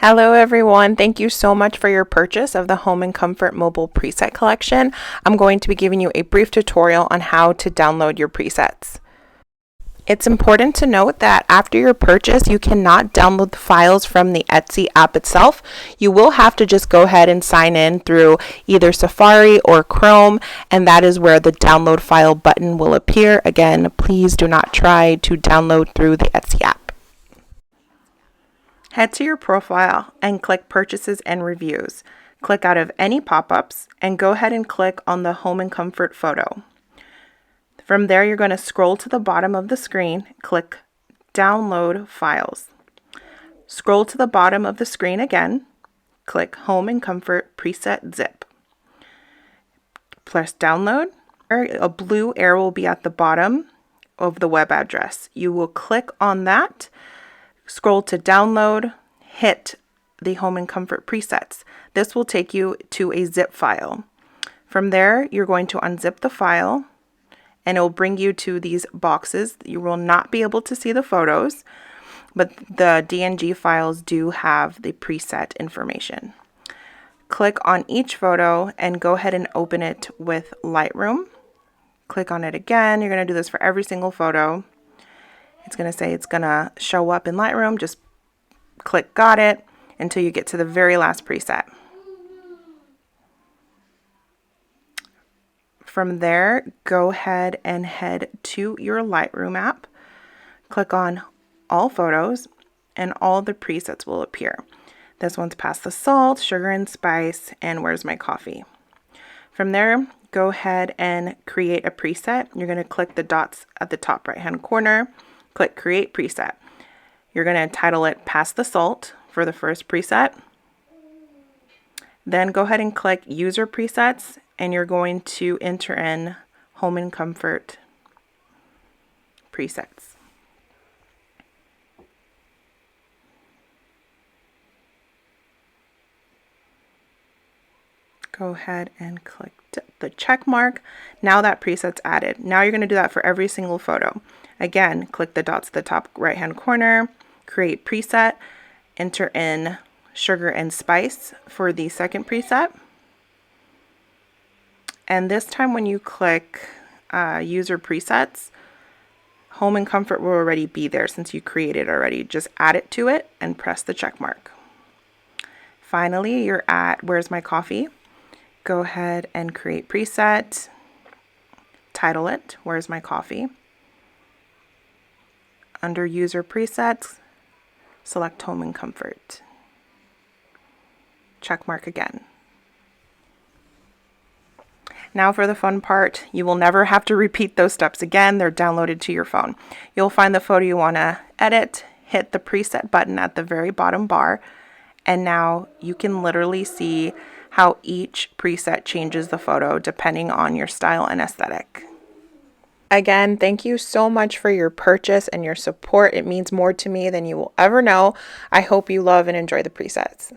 Hello everyone, thank you so much for your purchase of the Home and Comfort Mobile Preset Collection. I'm going to be giving you a brief tutorial on how to download your presets. It's important to note that after your purchase, you cannot download the files from the Etsy app itself. You will have to just go ahead and sign in through either Safari or Chrome, and that is where the download file button will appear. Again, please do not try to download through the Etsy app. Head to your profile and click Purchases and Reviews. Click out of any pop-ups and go ahead and click on the Home and Comfort photo. From there, you're going to scroll to the bottom of the screen, click Download Files. Scroll to the bottom of the screen again, click Home and Comfort Preset Zip. Press Download. A blue arrow will be at the bottom of the web address. You will click on that. Scroll to download, hit the Home and Comfort presets. This will take you to a zip file. From there, you're going to unzip the file and it will bring you to these boxes. You will not be able to see the photos, but the DNG files do have the preset information. Click on each photo and go ahead and open it with Lightroom. Click on it again. You're going to do this for every single photo. It's going to say it's going to show up in Lightroom. Just click Got It until you get to the very last preset. From there, go ahead and head to your Lightroom app. Click on All Photos and all the presets will appear. This one's Past the Salt, Sugar and Spice, and Where's My Coffee. From there, go ahead and create a preset. You're going to click the dots at the top right-hand corner. Click Create Preset. You're going to title it Past the Salt for the first preset. Then go ahead and click User Presets and you're going to enter in Home and Comfort presets. Go ahead and click the check mark. Now that preset's added. Now you're going to do that for every single photo. Again, click the dots at the top right hand corner, create preset, enter in Sugar and Spice for the second preset. And this time when you click User Presets, Home and Comfort will already be there since you created already. Just add it to it and press the check mark. Finally, you're at Where's My Coffee? Go ahead and create preset, title it Where's My Coffee? Under User Presets, select Home and Comfort. Check mark again. Now for the fun part, you will never have to repeat those steps again. They're downloaded to your phone. You'll find the photo you want to edit, hit the preset button at the very bottom bar, and now you can literally see how each preset changes the photo depending on your style and aesthetic. Again, thank you so much for your purchase and your support. It means more to me than you will ever know. I hope you love and enjoy the presets.